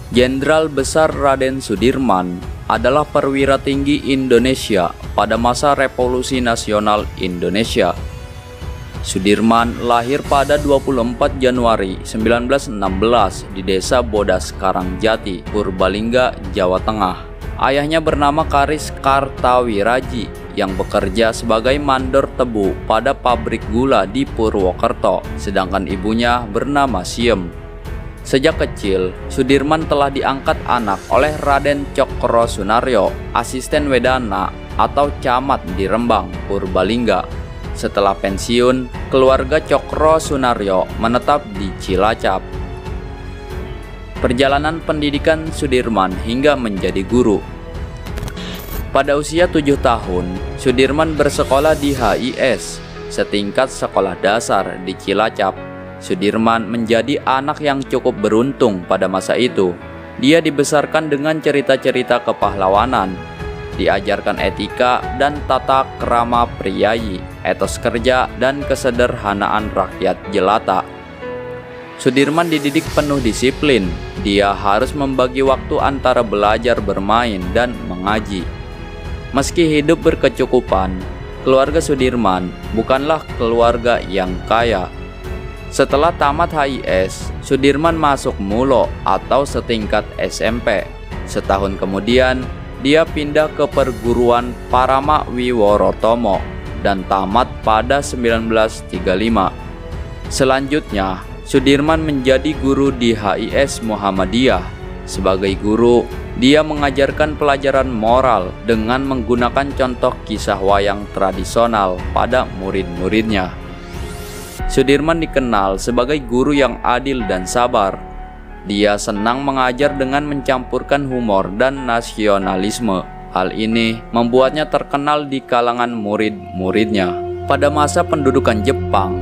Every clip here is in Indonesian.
Jenderal Besar Raden Sudirman adalah perwira tinggi Indonesia pada masa Revolusi Nasional Indonesia. Sudirman lahir pada 24 Januari 1916 di Desa Bodas Karangjati, Purbalingga, Jawa Tengah. Ayahnya bernama Karis Kartawiraji yang bekerja sebagai mandor tebu pada pabrik gula di Purwokerto, sedangkan ibunya bernama Siem. Sejak kecil, Sudirman telah diangkat anak oleh Raden Cokrosunaryo, asisten Wedana atau camat di Rembang, Purbalingga. Setelah pensiun, keluarga Cokrosunaryo menetap di Cilacap. Perjalanan pendidikan Sudirman hingga menjadi guru. Pada usia 7 tahun, Sudirman bersekolah di HIS, setingkat sekolah dasar di Cilacap. Sudirman menjadi anak yang cukup beruntung pada masa itu. Dia dibesarkan dengan cerita-cerita kepahlawanan, diajarkan etika dan tata krama priayi, etos kerja dan kesederhanaan rakyat jelata. Sudirman dididik penuh disiplin. Dia harus membagi waktu antara belajar, bermain, dan mengaji. Meski hidup berkecukupan, keluarga Sudirman bukanlah keluarga yang kaya. Setelah tamat HIS, Sudirman masuk Mulo atau setingkat SMP. Setahun kemudian, dia pindah ke perguruan Parama Wiworotomo dan tamat pada 1935. Selanjutnya, Sudirman menjadi guru di HIS Muhammadiyah. Sebagai guru, dia mengajarkan pelajaran moral dengan menggunakan contoh kisah wayang tradisional pada murid-muridnya. Sudirman dikenal sebagai guru yang adil dan sabar. Dia senang mengajar dengan mencampurkan humor dan nasionalisme. Hal ini membuatnya terkenal di kalangan murid-muridnya. Pada masa pendudukan Jepang,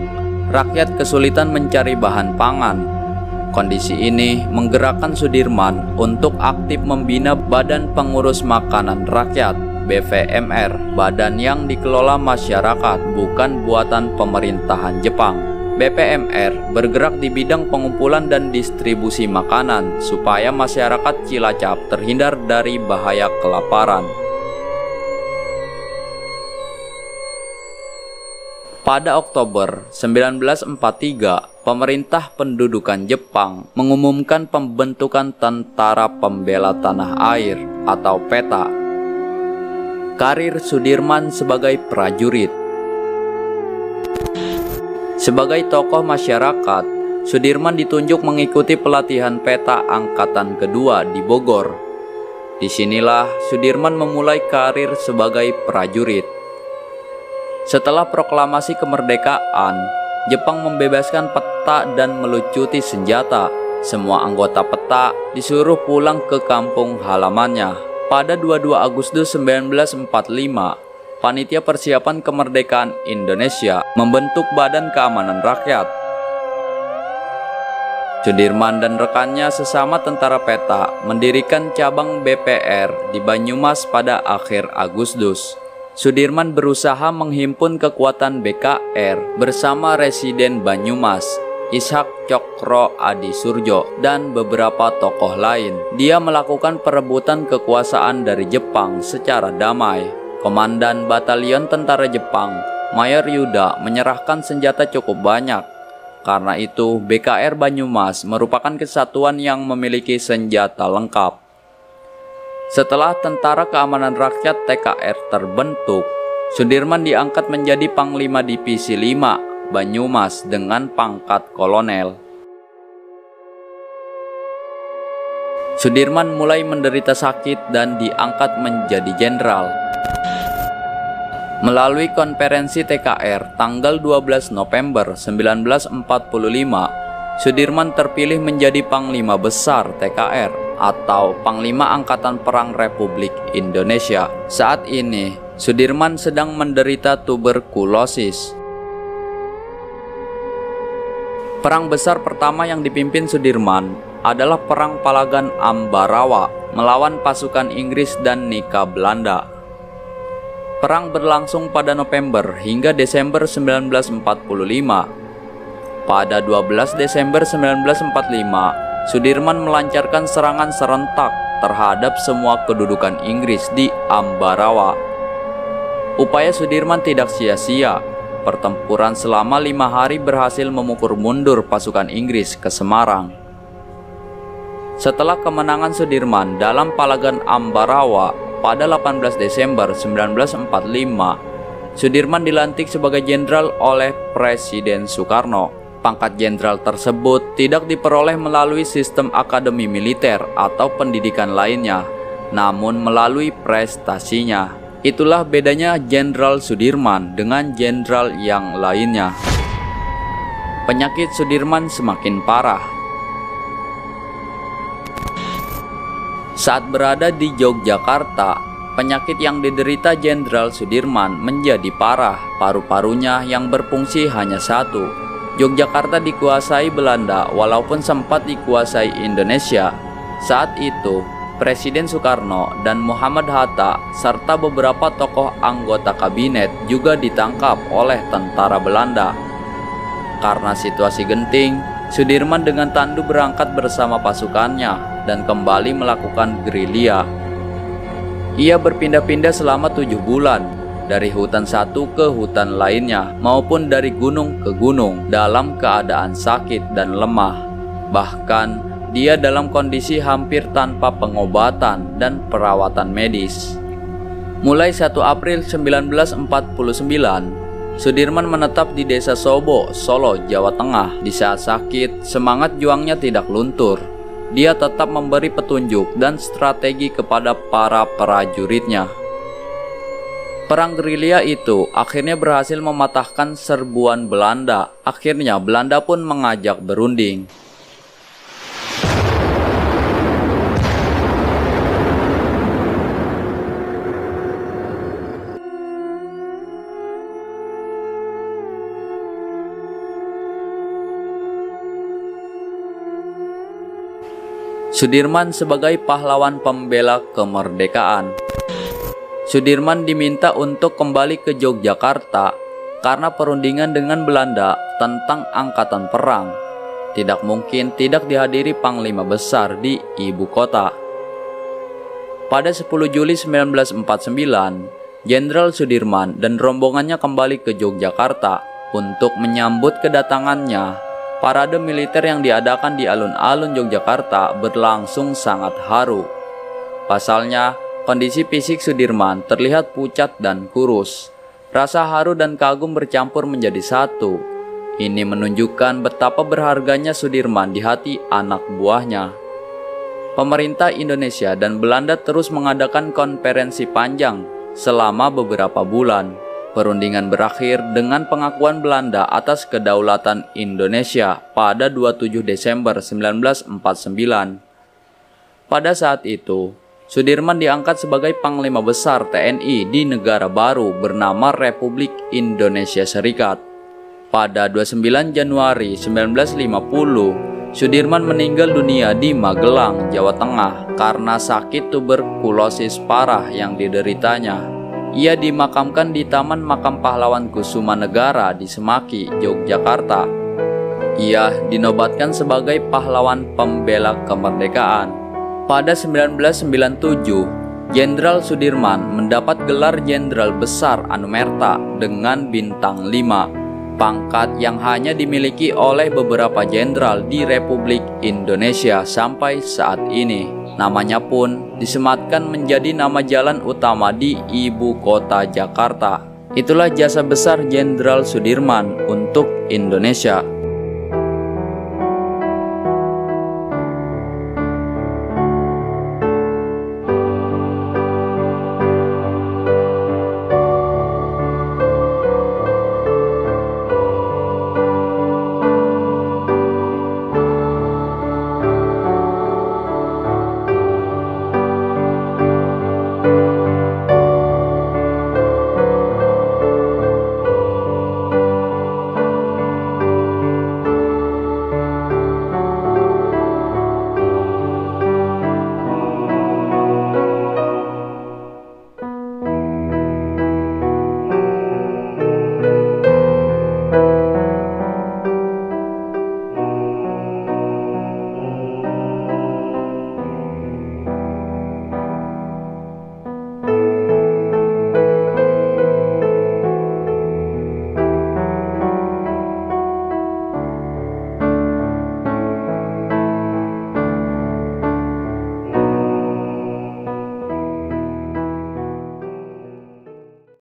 rakyat kesulitan mencari bahan pangan. Kondisi ini menggerakkan Sudirman untuk aktif membina Badan Pengurus Makanan Rakyat BPMR, badan yang dikelola masyarakat, bukan buatan pemerintahan Jepang. BPMR bergerak di bidang pengumpulan dan distribusi makanan supaya masyarakat Cilacap terhindar dari bahaya kelaparan. Pada Oktober 1943, pemerintah pendudukan Jepang mengumumkan pembentukan Tentara Pembela Tanah Air atau PETA. Karir Sudirman sebagai prajurit. Sebagai tokoh masyarakat, Sudirman ditunjuk mengikuti pelatihan PETA Angkatan Kedua di Bogor. Disinilah Sudirman memulai karir sebagai prajurit. Setelah proklamasi kemerdekaan, Jepang membebaskan PETA dan melucuti senjata. Semua anggota PETA disuruh pulang ke kampung halamannya. Pada 22 Agustus 1945, Panitia Persiapan Kemerdekaan Indonesia membentuk Badan Keamanan Rakyat. Sudirman dan rekannya sesama tentara PETA mendirikan cabang BPR di Banyumas pada akhir Agustus. Sudirman berusaha menghimpun kekuatan BKR bersama Residen Banyumas, Ishak Cokro Adi Surjo, dan beberapa tokoh lain. Dia melakukan perebutan kekuasaan dari Jepang secara damai. Komandan Batalion Tentara Jepang, Mayor Yuda, menyerahkan senjata cukup banyak. Karena itu, BKR Banyumas merupakan kesatuan yang memiliki senjata lengkap. Setelah Tentara Keamanan Rakyat TKR terbentuk, Sudirman diangkat menjadi Panglima Divisi 5 Banyumas dengan pangkat kolonel. Sudirman mulai menderita sakit dan diangkat menjadi jenderal. Melalui konferensi TKR tanggal 12 November 1945, Sudirman terpilih menjadi Panglima Besar TKR atau Panglima Angkatan Perang Republik Indonesia. Saat ini, Sudirman sedang menderita tuberkulosis. Perang besar pertama yang dipimpin Sudirman adalah Perang Palagan Ambarawa melawan pasukan Inggris dan Nika Belanda. Perang berlangsung pada November hingga Desember 1945. Pada 12 Desember 1945, Sudirman melancarkan serangan serentak terhadap semua kedudukan Inggris di Ambarawa. Upaya Sudirman tidak sia-sia. Pertempuran selama 5 hari berhasil memukul mundur pasukan Inggris ke Semarang. Setelah kemenangan Sudirman dalam Palagan Ambarawa pada 18 Desember 1945, Sudirman dilantik sebagai jenderal oleh Presiden Soekarno. Pangkat jenderal tersebut tidak diperoleh melalui sistem akademi militer atau pendidikan lainnya, namun melalui prestasinya. Itulah bedanya Jenderal Sudirman dengan jenderal yang lainnya. Penyakit Sudirman semakin parah. Saat berada di Yogyakarta, penyakit yang diderita Jenderal Sudirman menjadi parah. Paru-parunya yang berfungsi hanya satu. Yogyakarta dikuasai Belanda walaupun sempat dikuasai Indonesia. Saat itu, Presiden Soekarno dan Muhammad Hatta serta beberapa tokoh anggota kabinet juga ditangkap oleh tentara Belanda. Karena situasi genting, Sudirman dengan tandu berangkat bersama pasukannya dan kembali melakukan gerilya. Ia berpindah-pindah selama 7 bulan, dari hutan satu ke hutan lainnya, maupun dari gunung ke gunung, dalam keadaan sakit dan lemah. Bahkan, dia dalam kondisi hampir tanpa pengobatan dan perawatan medis. Mulai 1 April 1949, Sudirman menetap di Desa Sobo, Solo, Jawa Tengah. Di saat sakit, semangat juangnya tidak luntur. Dia tetap memberi petunjuk dan strategi kepada para prajuritnya. Perang gerilya itu akhirnya berhasil mematahkan serbuan Belanda. Akhirnya Belanda pun mengajak berunding. Sudirman sebagai pahlawan pembela kemerdekaan. Sudirman diminta untuk kembali ke Yogyakarta karena perundingan dengan Belanda tentang angkatan perang. Tidak mungkin tidak dihadiri panglima besar di ibu kota. Pada 10 Juli 1949, Jenderal Sudirman dan rombongannya kembali ke Yogyakarta untuk menyambut kedatangannya. Parade militer yang diadakan di alun-alun Yogyakarta berlangsung sangat haru. Pasalnya, kondisi fisik Sudirman terlihat pucat dan kurus. Rasa haru dan kagum bercampur menjadi satu. Ini menunjukkan betapa berharganya Sudirman di hati anak buahnya. Pemerintah Indonesia dan Belanda terus mengadakan konferensi panjang selama beberapa bulan. Perundingan berakhir dengan pengakuan Belanda atas kedaulatan Indonesia pada 27 Desember 1949. Pada saat itu, Sudirman diangkat sebagai Panglima Besar TNI di negara baru bernama Republik Indonesia Serikat. Pada 29 Januari 1950, Sudirman meninggal dunia di Magelang, Jawa Tengah karena sakit tuberkulosis parah yang dideritanya. Ia dimakamkan di Taman Makam Pahlawan Kusumanegara di Semaki, Yogyakarta. Ia dinobatkan sebagai pahlawan pembela kemerdekaan. Pada 1997, Jenderal Sudirman mendapat gelar Jenderal Besar Anumerta dengan bintang 5, pangkat yang hanya dimiliki oleh beberapa jenderal di Republik Indonesia sampai saat ini. Namanya pun disematkan menjadi nama jalan utama di ibu kota Jakarta. Itulah jasa besar Jenderal Sudirman untuk Indonesia.